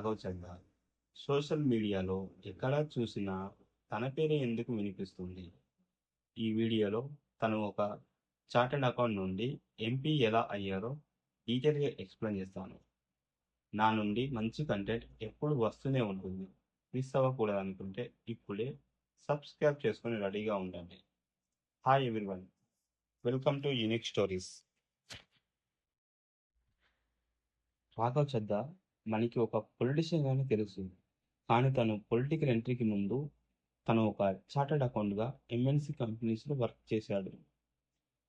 రాఘవ్ చంద్ర social మీడియాలో ఎక్కడా చూసినా తన పేరే ఎందుకు వినిపిస్తుంది. ఈ వీడియోలో తను ఒక చార్టర్డ్ అకౌంట్ నుండి ఎంపీ ఎలా అయ్యారో డీటెయిల్గా ఎక్స్ప్లెయిన్ చేస్తాను. నా నుండి మంచి కంటెంట్ ఎప్పుడు వస్తూనే ఉంటుంది. మిస్ అవ్వకూడదు అనుకుంటే ఇప్పుడే సబ్స్క్రైబ్ చేసుకొని రెడీగా ఉండండి. Hi everyone, welcome to unique stories. Raghav Chadha మనకి ఒక పొలిటీషియన్ అని తెలుసు, కానీ తను పొలిటికల్ ఎంట్రీకి ముందు తను ఒక చార్టర్డ్ అకౌంట్గా ఎంఎన్సి కంపెనీస్లో వర్క్ చేశాడు.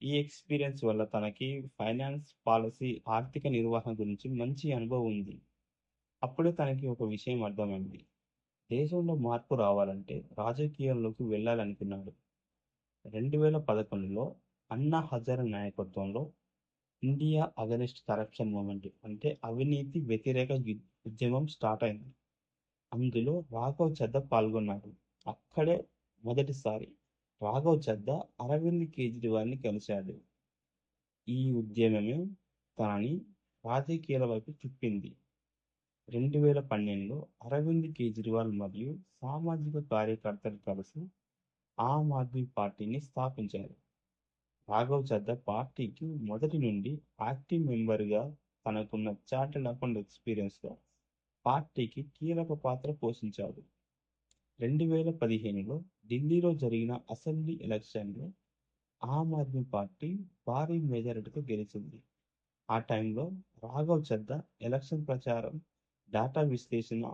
ఈ ఎక్స్పీరియన్స్ వల్ల తనకి ఫైనాన్స్, పాలసీ, ఆర్థిక నిర్వహణ గురించి మంచి అనుభవం ఉంది. అప్పుడే తనకి ఒక విషయం అర్థమైంది. దేశంలో మార్పు రావాలంటే రాజకీయాల్లోకి వెళ్ళాలనుకున్నాడు. 2011లో అన్నా హజారే నాయకత్వంలో ఇండియా అగెనిస్ట్ కరప్షన్ మూవ్మెంట్ అంటే అవినీతి వ్యతిరేక ఉద్యమం స్టార్ట్ అయింది. అందులో రాఘవ్ చద్దా పాల్గొన్నాడు. అక్కడే మొదటిసారి రాఘవ్ చద్దా అరవింద్ కేజ్రీవాల్ని కలిశాడు. ఈ ఉద్యమమే తనని రాజకీయాల వైపు తిప్పింది. 2012లో అరవింద్ కేజ్రీవాల్ మరియు సామాజిక కార్యకర్తలు కలిసి ఆమ్ ఆద్మీ పార్టీని స్థాపించారు. రాఘవ్ చద్దా పార్టీకి మొదటి నుండి యాక్టివ్ మెంబర్గా తనకున్న చార్టర్డ్ అకౌంట్ ఎక్స్పీరియన్స్తో పార్టీకి కీలక పాత్ర పోషించాడు. 2015లో ఢిల్లీలో జరిగిన అసెంబ్లీ ఎలక్షన్లో ఆమ్ ఆద్మీ పార్టీ భారీ మెజారిటీతో గెలిచింది. ఆ టైంలో రాఘవ్ చద్దా ఎలక్షన్ ప్రచారం, డేటా విశ్లేషణ,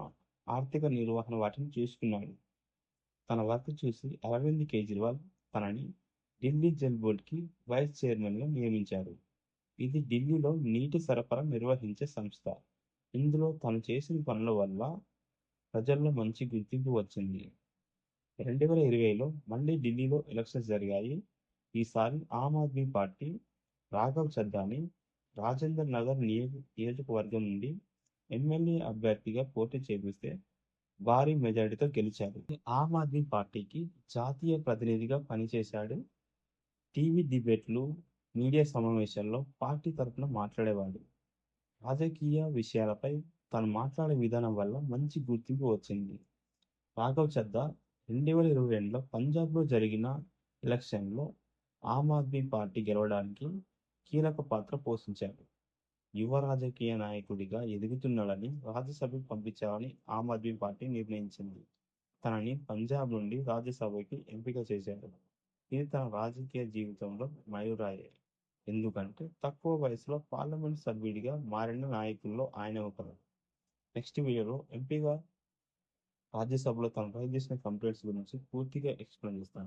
ఆర్థిక నిర్వహణ వాటిని చూసుకున్నాడు. తన వర్క్ చూసి అరవింద్ కేజ్రీవాల్ తనని ఢిల్లీ జల్ బోర్డ్కి వైస్ చైర్మన్గా నియమించారు. ఇది ఢిల్లీలో నీటి సరఫరా నిర్వహించే సంస్థ. ఇందులో తను చేసిన పనుల వల్ల ప్రజల్లో మంచి గుర్తింపు వచ్చింది. 2020లో మళ్ళీ ఢిల్లీలో ఎలక్షన్స్ జరిగాయి. ఈసారి ఆమ్ ఆద్మీ పార్టీ రాఘవ్ చద్దాని రాజేంద్ర నగర్ నియోజకవర్గం నుండి ఎమ్మెల్యే అభ్యర్థిగా పోటీ చేపిస్తే భారీ మెజారిటీతో గెలిచాడు. ఆమ్ ఆద్మీ పార్టీకి జాతీయ ప్రతినిధిగా పనిచేశాడు. టీవీ డిబేట్లు, మీడియా సమావేశాల్లో పార్టీ తరఫున మాట్లాడేవాడు. రాజకీయ విషయాలపై తను మాట్లాడే విధానం వల్ల మంచి గుర్తింపు వచ్చింది. రాఘవ్ చద్దా 2022లో పంజాబ్లో జరిగిన ఎలక్షన్లో ఆమ్ ఆద్మీ పార్టీ గెలవడానికి కీలక పాత్ర పోషించాడు. యువ రాజకీయ నాయకుడిగా ఎదుగుతున్నాడని రాజ్యసభకు పంపించాలని ఆమ్ ఆద్మీ పార్టీ నిర్ణయించింది. తనని పంజాబ్ నుండి రాజ్యసభకి ఎంపిక చేశారు. ఇది తన రాజకీయ జీవితంలో మైలురాయి. ఎందుకంటే తక్కువ వయసులో పార్లమెంట్ సభ్యుడిగా మారిన నాయకుల్లో ఆయన ఒకరు. నెక్స్ట్ వీడియోలో ఎంపీగా రాజ్యసభలో తను రైజ్ చేసిన కంప్లైంట్స్ గురించి పూర్తిగా ఎక్స్ప్లెయిన్ చేస్తాను.